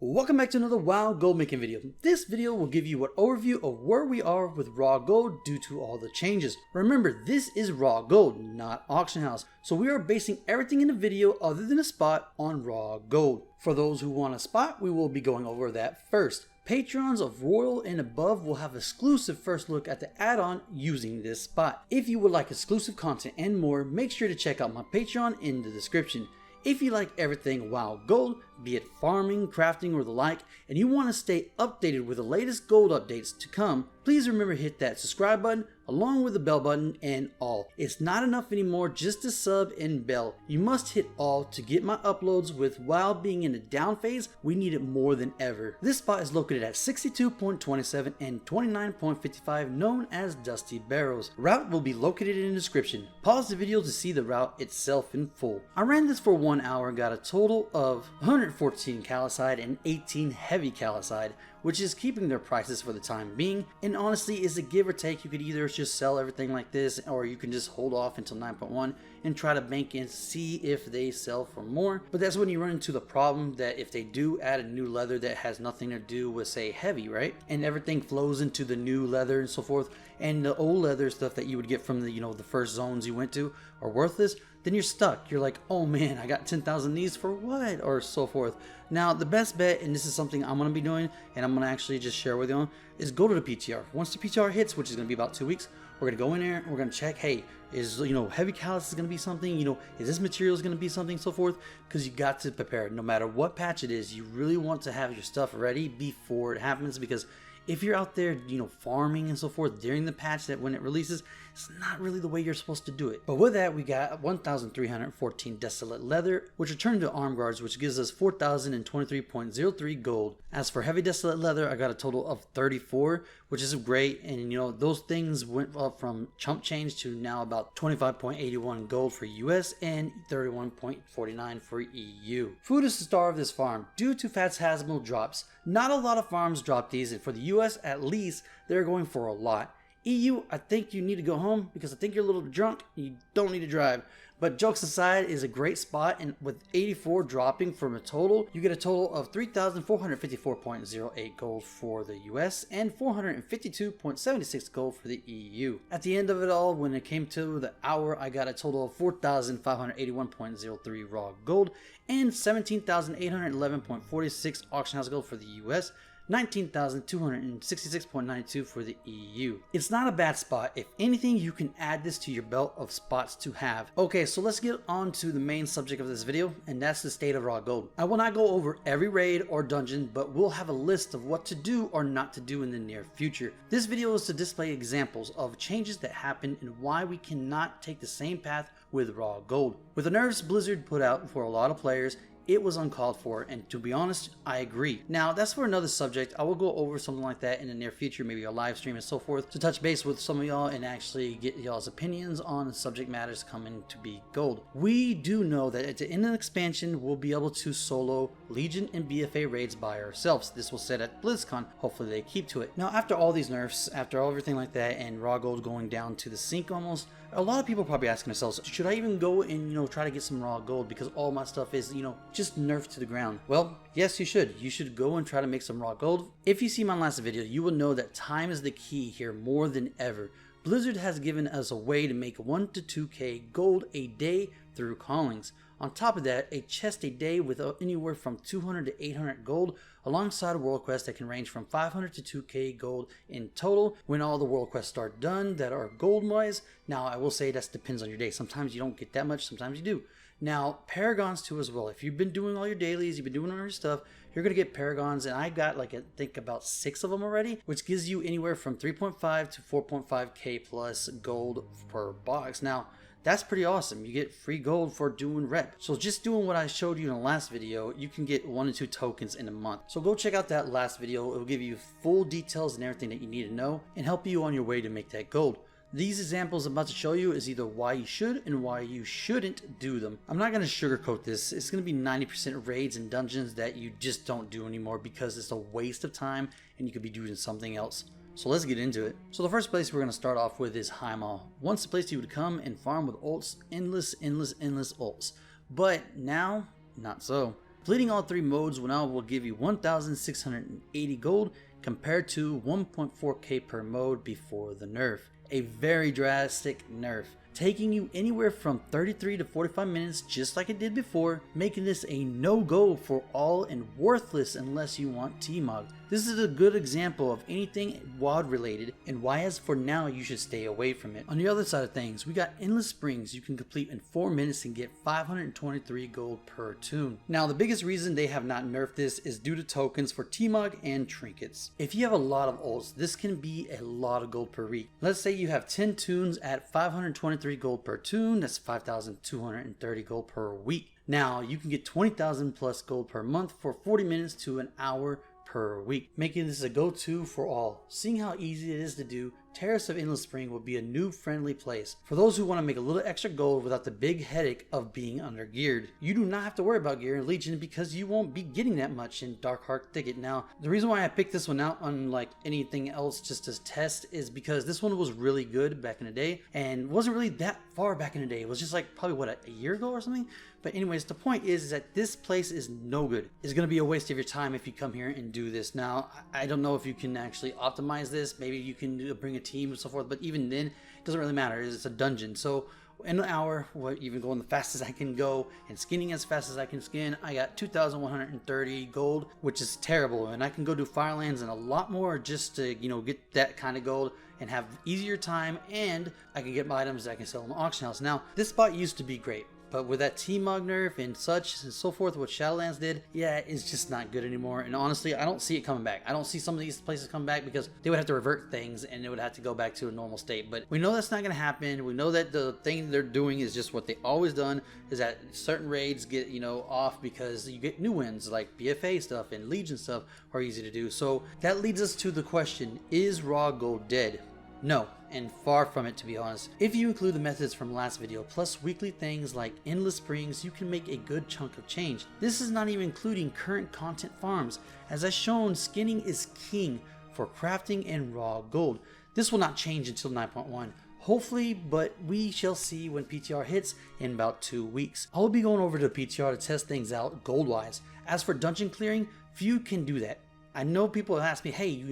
Welcome back to another wild gold making video. This video will give you an overview of where we are with raw gold due to all the changes. Remember, this is raw gold, not auction house. So we are basing everything in the video other than a spot on raw gold. For those who want a spot, we will be going over that first. Patrons of Royal and above will have exclusive first look at the add-on using this spot. If you would like exclusive content and more, make sure to check out my Patreon in the description. If you like everything wild gold, be it farming, crafting, or the like, and you want to stay updated with the latest gold updates to come, please remember to hit that subscribe button along with the bell button and all. It's not enough anymore just to sub and bell. You must hit all to get my uploads. With WoW being in the down phase, we need it more than ever. This spot is located at 62.27 and 29.55, known as Dusty Barrows. Route will be located in the description. Pause the video to see the route itself in full. I ran this for 1 hour and got a total of 114 calcite and 18 heavy calcite, which is keeping their prices for the time being, and honestly is a give or take. You could either just sell everything like this, or you can just hold off until 9.1 and try to bank in, see if they sell for more. But that's when you run into the problem that if they do add a new leather that has nothing to do with, say, heavy, right, and everything flows into the new leather and so forth, and the old leather stuff that you would get from the the first zones you went to are worthless, then you're stuck. You're like, oh man, I got 10,000 these for what, or so forth. Now the best bet, and this is something I'm going to be doing and I'm going to actually just share with you, is go to the PTR. Once the PTR hits, which is going to be about 2 weeks, we're going to go in there and we're going to check, hey, is heavy callus is going to be something, is this material is going to be something, so forth, because you got to prepare. No matter what patch it is, you really want to have your stuff ready before it happens, because if you're out there, farming and so forth during the patch, that when it releases, it's not really the way you're supposed to do it. But with that, we got 1,314 desolate leather, which are turned into arm guards, which gives us 4,023.03 gold. As for heavy desolate leather, I got a total of 34, which is great. And those things went up from chump change to now about 25.81 gold for US and 31.49 for EU. Food is the star of this farm due to Phantasmal drops. Not a lot of farms drop these, and for the US at least, they're going for a lot. EU, I think you need to go home because I think you're a little drunk. You don't need to drive. But jokes aside, is a great spot, and with 84 dropping from a total, you get a total of 3,454.08 gold for the US and 452.76 gold for the EU. At the end of it all, when it came to the hour, I got a total of 4,581.03 raw gold and 17,811.46 auction house gold for the US. 19,266.92 for the EU. It's not a bad spot. If anything, you can add this to your belt of spots to have. Okay, so let's get on to the main subject of this video, and that's the state of raw gold. I will not go over every raid or dungeon, but we'll have a list of what to do or not to do in the near future. This video is to display examples of changes that happen and why we cannot take the same path with raw gold. With the nerfs Blizzard put out for a lot of players, it was uncalled for, and to be honest, I agree. Now, that's for another subject. I will go over something like that in the near future, maybe a live stream and so forth, to touch base with some of y'all and actually get y'all's opinions on subject matters coming to be gold. We do know that at the end of the expansion, we'll be able to solo Legion and BFA raids by ourselves. This will set at BlizzCon. Hopefully they keep to it. Now, after all these nerfs, after everything like that, and raw gold going down to the sink almost, a lot of people are probably asking themselves, should I even go and try to get some raw gold because all my stuff is just nerfed to the ground? Well, yes, you should. You should go and try to make some raw gold. If you see my last video, you will know that time is the key here more than ever. Blizzard has given us a way to make 1 to 2k gold a day through callings. On top of that, a chest a day with anywhere from 200 to 800 gold, alongside world quests that can range from 500 to 2k gold in total when all the world quests are done that are gold wise. Now, I will say that depends on your day. Sometimes you don't get that much, sometimes you do. Now, paragons too as well. If you've been doing all your dailies, you've been doing all your stuff, you're going to get paragons, and I got I think about 6 of them already, which gives you anywhere from 3.5 to 4.5k plus gold per box. Now, that's pretty awesome. You get free gold for doing rep. So just doing what I showed you in the last video, you can get 1 to 2 tokens in a month. So go check out that last video. It will give you full details and everything that you need to know and help you on your way to make that gold. These examples I'm about to show you is either why you should and why you shouldn't do them. I'm not going to sugarcoat this. It's going to be 90% raids and dungeons that you just don't do anymore because it's a waste of time and you could be doing something else. So let's get into it. So the first place we're going to start off with is Jaima. Once a place you would come and farm with ults, endless ults. But now, not so. Completing all 3 modes now will give you 1,680 gold compared to 1.4k per mode before the nerf. A very drastic nerf, taking you anywhere from 33 to 45 minutes just like it did before, making this a no-go for all and worthless unless you want T-Mog. This is a good example of anything WoD related and why as for now you should stay away from it. On the other side of things, we got Endless Springs you can complete in 4 minutes and get 523 gold per tune. Now the biggest reason they have not nerfed this is due to tokens for T-Mog and trinkets. If you have a lot of ults, this can be a lot of gold per week. Let's say you have 10 tunes at 523 gold per tune, that's 5,230 gold per week. Now you can get 20,000 plus gold per month for 40 minutes to an hour per week, making this a go-to for all. Seeing how easy it is to do, Terrace of Endless Spring will be a new friendly place for those who want to make a little extra gold without the big headache of being under geared. You do not have to worry about gear in Legion because you won't be getting that much in Darkheart Thicket. Now the reason why I picked this one out unlike anything else just as test is because this one was really good back in the day and wasn't really that far back in the day. It was just like probably what, a year ago or something. But anyways, the point is that this place is no good. It's going to be a waste of your time if you come here and do this. Now, I don't know if you can actually optimize this. Maybe you can bring a team and so forth, but even then, it doesn't really matter. It's a dungeon. So in an hour, even going the fastest I can go and skinning as fast as I can skin, I got 2,130 gold, which is terrible. And I can go do Firelands and a lot more just to, get that kind of gold and have easier time, and I can get my items that I can sell in the auction house. Now, this spot used to be great. But with that T-Mog nerf and such and so forth, what Shadowlands did, yeah, it's just not good anymore. And honestly, I don't see it coming back. I don't see some of these places coming back because they would have to revert things and it would have to go back to a normal state. But we know that's not going to happen. We know that the thing they're doing is just what they always done, is that certain raids get, off because you get new wins like BFA stuff and Legion stuff are easy to do. So that leads us to the question, is raw gold dead? No, and far from it, to be honest. If you include the methods from last video plus weekly things like Endless Springs, you can make a good chunk of change. This is not even including current content farms. As I've shown, skinning is king for crafting and raw gold. This will not change until 9.1. Hopefully, but we shall see when PTR hits in about 2 weeks. I will be going over to PTR to test things out gold wise. As for dungeon clearing, few can do that. I know people have asked me, hey,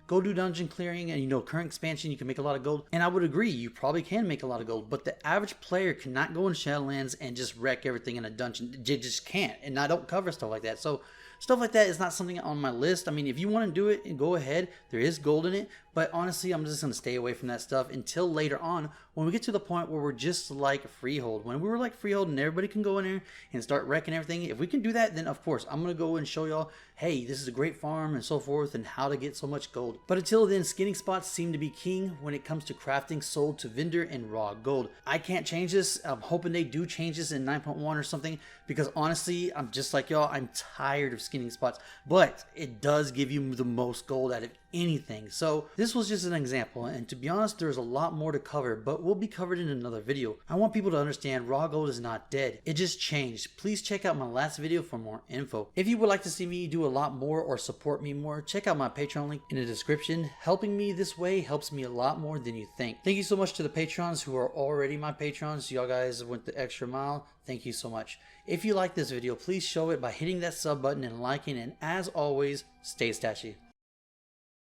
go do dungeon clearing and current expansion, you can make a lot of gold. And I would agree, you probably can make a lot of gold, but the average player cannot go in Shadowlands and just wreck everything in a dungeon. They just can't, and I don't cover stuff like that. So stuff like that is not something on my list. I mean, if you want to do it, go ahead. There is gold in it, but honestly, I'm just going to stay away from that stuff until later on when we get to the point where we're just like Freehold. When we were like Freehold and everybody can go in there and start wrecking everything, if we can do that, then of course, I'm going to go and show y'all, hey, this is a great farm and so forth and how to get so much gold. But until then, skinning spots seem to be king when it comes to crafting sold to vendor and raw gold. I can't change this. I'm hoping they do change this in 9.1 or something because honestly, I'm just like y'all, I'm tired of skinning spots, but it does give you the most gold out of anything. So this was just an example, and to be honest, there's a lot more to cover, but will be covered in another video. I want people to understand raw gold is not dead. It just changed. Please check out my last video for more info. If you would like to see me do a lot more or support me more, check out my Patreon link in the description. Helping me this way helps me a lot more than you think. Thank you so much to the patrons who are already my patrons. Y'all guys went the extra mile. Thank you so much. If you like this video, please show it by hitting that sub button and liking, and as always, stay stashy.